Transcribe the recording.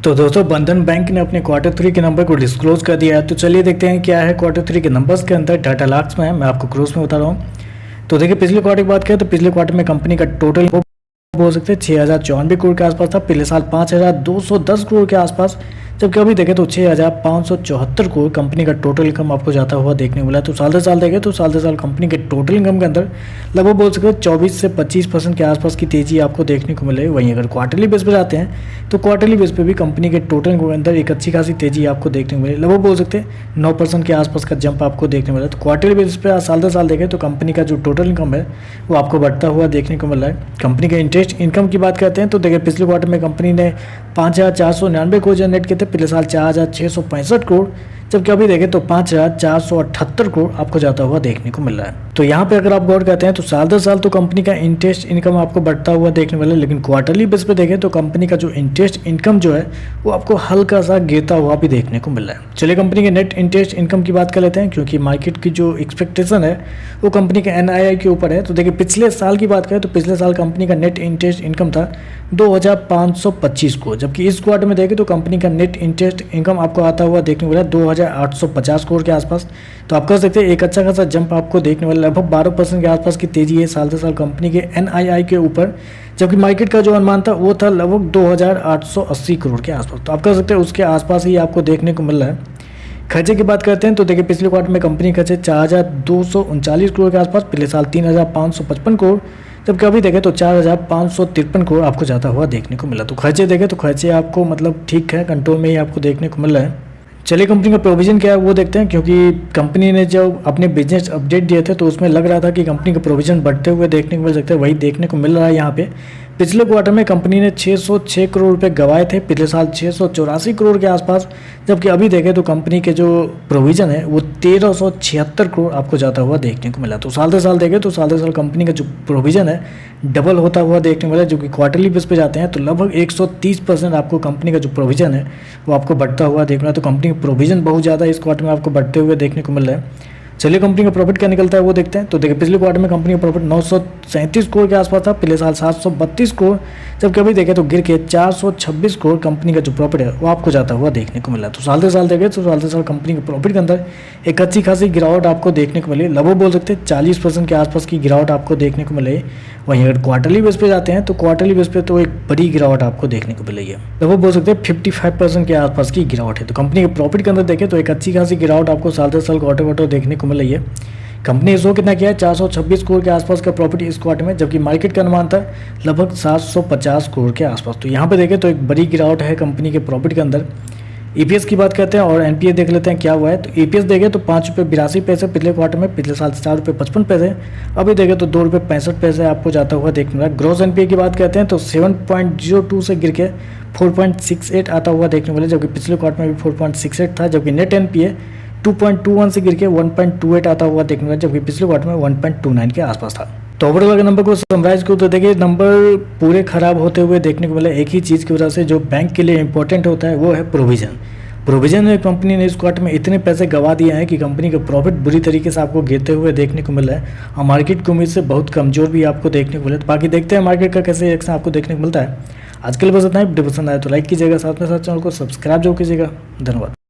तो दोस्तों बंधन बैंक ने अपने क्वार्टर 3 के नंबर को डिस्क्लोज कर दिया है। तो चलिए देखते हैं क्या है क्वार्टर 3 के नंबर्स के अंदर डाटा लाख्स में है, मैं आपको क्रोस में बता रहा हूँ। तो देखिए पिछले क्वार्टर की बात करें तो पिछले क्वार्टर में कंपनी का टोटल बोल सकते हैं 6,094 करोड़ के आसपास था। पिछले साल 5,210 करोड़ के आसपास, जबकि अभी देखें तो 6,574 करोड़ कंपनी का टोटल इनकम आपको जाता हुआ देखने को मिला। तो साल दर साल देखें तो साल दर साल कंपनी के टोटल इनकम के अंदर लगभग बोल सकते हैं 24 से 25% के आसपास की तेजी आपको देखने को मिले। वहीं अगर क्वार्टरली बेस पर जाते हैं तो क्वार्टरली बेस पर भी कंपनी के टोटल इनकम के अंदर एक अच्छी खासी तेजी आपको देखने को मिले। लगभग बोल सकते हैं 9% के आसपास का जंप आपको देखने को मिला। तो क्वार्टरली बेस पर साल दर साल देखें तो कंपनी का जो टोटल इनकम है वो आपको बढ़ता हुआ देखने को मिल रहा है। कंपनी के इंटरेस्ट इनकम की बात करते हैं तो देखिए पिछले क्वार्टर में कंपनी ने 5,499 करोड़ जनरेट किए थे, पिछले साल 4,665 करोड़, जबकि अभी देखें तो 5,478 करोड़ आपको जाता हुआ देखने को मिल रहा है। तो यहाँ पे अगर आप गौर करते हैं तो साल दर साल तो कंपनी का इंटरेस्ट इनकम आपको बढ़ता हुआ देखने मिला, लेकिन क्वार्टरली बेस पे देखें तो कंपनी का जो इंटरेस्ट इनकम जो है वो आपको हल्का सा गिरता हुआ भी देखने को मिल रहा है। चलिए कंपनी के नेट इंटरेस्ट इनकम की बात कर लेते हैं, क्योंकि मार्केट की जो एक्सपेक्टेशन है वो कंपनी के NII के ऊपर है। तो देखिए पिछले साल की बात करें तो पिछले साल कंपनी का नेट इंटरेस्ट इनकम था 2,525 करोड़, जबकि इस क्वार्टर में देखें तो कंपनी का नेट इंटरेस्ट इनकम आपको आता हुआ देखने को मिला 2,850 करोड़ के आसपास। तो आप कह सकते हैं एक अच्छा खासा जंप आपको देखने वाला, लगभग 12% के आसपास की तेजी है साल दर साल कंपनी के NII के ऊपर, जबकि मार्केट का जो अनुमान था वो था लगभग 2,880 करोड़ के आसपास। तो आप कह सकते हैं उसके आसपास ही आपको देखने को मिल रहा है। खर्चे की बात करते हैं तो देखिए पिछले क्वार्टर में कंपनी खर्चे 4,239 करोड़ के आसपास, पिछले साल 3,555 करोड़, जबकि अभी देखें तो 4,553 करोड़ आपको जाता हुआ देखने को मिला। तो खर्चे देखें तो खर्चे आपको मतलब ठीक है, कंट्रोल में ही आपको देखने को मिल रहा है। चलिए कंपनी का प्रोविजन क्या है वो देखते हैं, क्योंकि कंपनी ने जब अपने बिजनेस अपडेट दिए थे तो उसमें लग रहा था कि कंपनी का प्रोविजन बढ़ते हुए देखने को मिल सकते हैं, वही देखने को मिल रहा है यहाँ पे। पिछले क्वार्टर में कंपनी ने 606 करोड़ रुपए गंवाए थे, पिछले साल 684 करोड़ के आसपास, जबकि अभी देखें तो कंपनी के जो प्रोविजन है वो 1,376 करोड़ आपको जाता हुआ देखने को मिला। तो साल दर साल देखें तो साल दर साल कंपनी का जो प्रोविजन है डबल होता हुआ देखने को मिला, जो कि क्वार्टरली बेस पे जाते हैं तो लगभग 130% आपको कंपनी का जो प्रोविजन है वो आपको बढ़ता हुआ देखना है। तो कंपनी का प्रोविजन बहुत ज़्यादा इस क्वार्टर में आपको बढ़ते हुए देखने को मिल रहा है। चलिए कंपनी का प्रॉफिट क्या निकलता है वो देखते हैं। तो देखिए पिछले क्वार्टर में कंपनी का प्रॉफिट 937 करोड़ के आसपास था, पिछले साल 732 करोड़, जबकि अभी देखें तो गिर के 426 करोड़ कंपनी का जो प्रॉफिट है वो आपको जाता हुआ देखने को मिला। तो साल दर साल देखें तो साल दर साल कंपनी के प्रॉफिट के अंदर एक अच्छी खासी गिरावट आपको देखने को मिली, लगभग बोल सकते हैं 40% के आसपास की गिरावट आपको देखने को मिली। वहीं अगर क्वार्टरली बेस पे जाते हैं तो क्वार्टरली बेस पे तो एक बड़ी गिरावट आपको देखने को मिली है, लगभग बोल सकते हैं 55% के आसपास की गिरावट है। तो कंपनी के प्रॉफिट के अंदर देखें तो एक अच्छी खासी गिरावट आपको साल दर साल क्वार्टर देखने को मिल रही है। कंपनी ने शो कितना किया है 426 करोड़ के आसपास का प्रॉफिट इस क्वार्टर में, जबकि मार्केट का अनुमान था लगभग 750 करोड़ के आसपास। तो यहाँ पे देखें तो एक बड़ी गिरावट है कंपनी के प्रॉफिट के अंदर। EPS की बात करते हैं और NPA देख लेते हैं क्या हुआ है। तो EPS देखें तो 5.82 पिछले क्वार्टर में, पिछले साल 4.55, अभी देखें तो 2.65 आपको जाता हुआ देखने मिला। ग्रॉस NPA की बात करते हैं तो 7.02 से गिर के 4.68 आता हुआ देखने मिला, जबकि पिछले क्वार्टर में भी 4.68 था, जबकि नेट NPA 2.21 से गिर के 1.28 आता हुआ देखने मिला, जबकि पिछले क्वार्टर में 1.29 के आसपास था। तो ओवरऑल अगर नंबर को समराइज करूँ तो देखिए नंबर पूरे खराब होते हुए देखने को मिला एक ही चीज़ की वजह से, जो बैंक के लिए इंपॉर्टेंट होता है वो है प्रोविजन में कंपनी ने इस क्वार्टर में इतने पैसे गंवा दिए हैं कि कंपनी का प्रॉफिट बुरी तरीके से आपको गिरते हुए देखने को मिला है, और मार्केट की उम्मीद से बहुत कमजोर भी आपको देखने को मिला। तो बाकी देखते हैं मार्केट का कैसे रिएक्शन आपको देखने को मिलता है। आज के लिए बस इतना ही, वीडियो पसंद आया तो लाइक कीजिएगा, साथ में साथ चैनल को सब्सक्राइब जरूर कीजिएगा। धन्यवाद।